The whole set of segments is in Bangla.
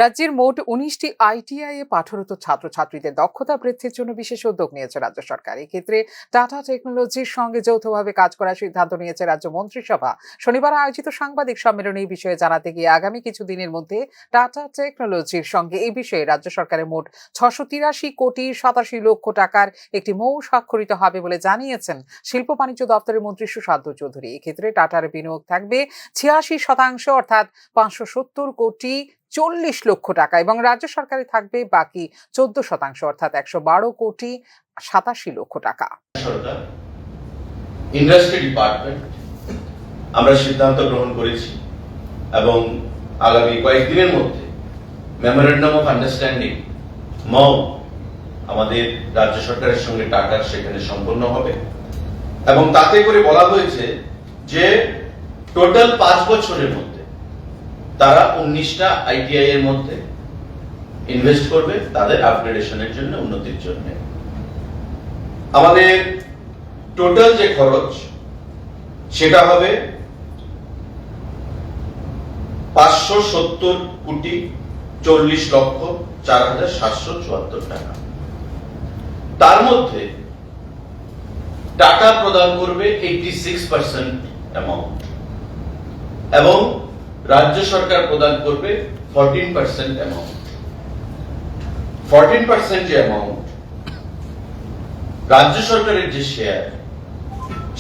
রাজ্যের মোট ১৯টি আইটিআই এ পাঠরত ছাত্রছাত্রীদের দক্ষতা বৃদ্ধির জন্য বিশেষ উদ্যোগ নিয়েছে রাজ্য সরকার। এক্ষেত্রে টাটা টেকনোলজির সঙ্গে যৌথভাবে কাজ করার সিদ্ধান্ত নিয়েছে রাজ্য মন্ত্রিসভা। শনিবার আয়োজিত সাংবাদিক সম্মেলনে এই বিষয়ে জানাতে গিয়ে আগামী কিছুদিনের মধ্যে টাটা টেকনোলজির সঙ্গে এই বিষয়ে রাজ্য সরকারের মোট ৬৮৩,৮৭,০০,০০০ টাকার একটি মৌ স্বাক্ষরিত হবে বলে জানিয়েছেন শিল্প বাণিজ্য দপ্তরের মন্ত্রী সুশান্ত চৌধুরী। এক্ষেত্রে টাটার বিনিয়োগ থাকবে ৮৬% অর্থাৎ ৫৭০,৪০,০০,০০০ টাকা এবং রাজ্য সরকারে থাকবে বাকি ১৪% অর্থাৎ ১১,৮৭,০০,০০০ টাকা। সরকার ইন্ডাস্ট্রি ডিপার্টমেন্ট আমরা সিদ্ধান্ত গ্রহণ করেছি এবং আগামী কয়েকদিনের মধ্যে মেমোরেন্ডাম অফ আন্ডারস্ট্যান্ডিং মও আমাদের রাজ্য সরকারের সঙ্গে টাটার সেখানে সম্পন্ন হবে এবং তাতে করে বলা হয়েছে যে টোটাল ৫ বছরের মধ্যে তারা ১৯টা আইটিআই এর মধ্যে ইনভেস্ট করবে তাদের আপগ্রেডেশনের জন্য, উন্নতির জন্য। আমাদের টোটাল যে খরচ সেটা হবে ৫৭০,৪০,৪৭৭৪ টাকা। তার মধ্যে টাটা প্রদান করবে 86% অ্যামাউন্ট এবং রাজ্য সরকার প্রদান করবে 14% অ্যামাউন্ট। 14% যে অ্যামাউন্ট রাজ্য সরকারের যে শেয়ার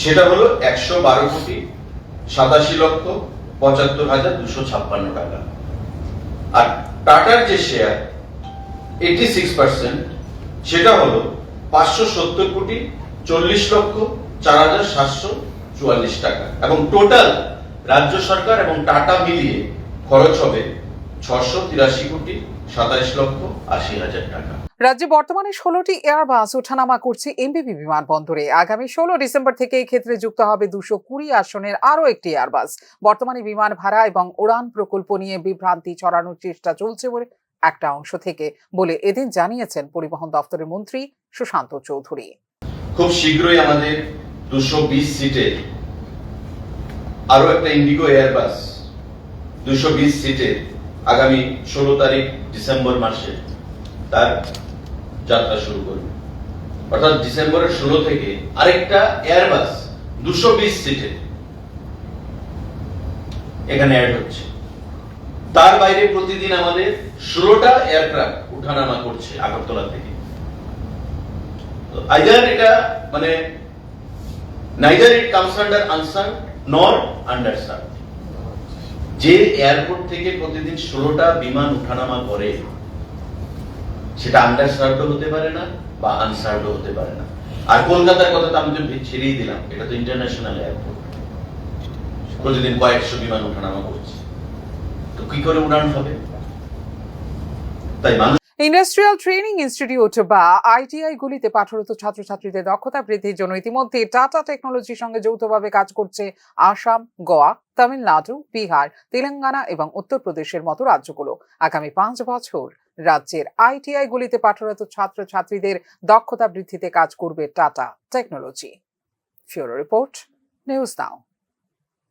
সেটা হলো ১১,৮৭,৭৫,৭৫,২৫৬ টাকা আর টাটার যে শেয়ার 86% সেটা হলো ৫৭০,৪০,০০,০৪৭৪ টাকা এবং টোটাল রাজ্য সরকার এবং টাটা মিলিয়ে খরচ হবে ৬৮৩,২৭,৮০,০০০ টাকা। রাজ্যে বর্তমানে ১৬টি এয়ারবাস ওঠানামা করছে এমবিবি বিমানবন্দরে। আগামী ১৬ ডিসেম্বর থেকে এই ক্ষেত্রে যুক্ত হবে ২২০ আসনের আরও একটি এয়ারবাস। বর্তমানে বিমান ভাড়া এবং উড়ান প্রকল্প নিয়ে বিভ্রান্তি ছড়ানোর চেষ্টা চলছে বলে একটা অংশ থেকে বলে এদিন জানিয়েছেন পরিবহন দপ্তরের মন্ত্রী সুশান্ত চৌধুরী। খুব শীঘ্রই আমাদের ২২০ সিটের আরো একটা ইন্ডিগো এয়ারবাস ২২০ সিটের আগামী ১৬ তারিখ ডিসেম্বর মাসে তার যাত্রা শুরু করবে। অর্থাৎ ডিসেম্বরের ১৬ থেকে আরেকটা এয়ারবাস ২২০ সিটের এখানে অ্যাড হচ্ছে। তার বাইরে প্রতিদিন আমাদের ১৬টা এয়ারক্রাফট উঠানামা করছে আগরতলা থেকে। আইদার এটা মানে neither it comes under unserved nor underserved। যে এয়ারপোর্ট থেকে প্রতিদিন ১৬টা বিমান উঠানামা করে সেটা আন্ডারসার্ভড হতে পারে না বা আনসার্ভড হতে পারে না। আর কলকাতার কথা তো আমি তো ছেড়েই দিলাম, এটা তো ইন্টারন্যাশনাল এয়ারপোর্ট, প্রতিদিন কয়েকশো বিমান উঠানামা করছে, তো কি করে উড়ান হবে? তাই ইন্ডাস্ট্রিয়াল ট্রেনিং ইনস্টিটিউট বা আইটিআই গুলিতে পাঠরত ছাত্রছাত্রীদের দক্ষতা বৃদ্ধির জন্য ইতিমধ্যে টাটা টেকনোলজির সঙ্গে যৌথভাবে কাজ করছে আসাম, গোয়া, তামিলনাড়ু, বিহার, তেলেঙ্গানা এবং উত্তরপ্রদেশের মতো রাজ্যগুলো। আগামী ৫ বছর রাজ্যের আইটিআই গুলিতে পাঠরত ছাত্রছাত্রীদের দক্ষতা বৃদ্ধিতে কাজ করবে টাটা টেকনোলজি। ফিউরো রিপোর্ট, নিউজ নাও।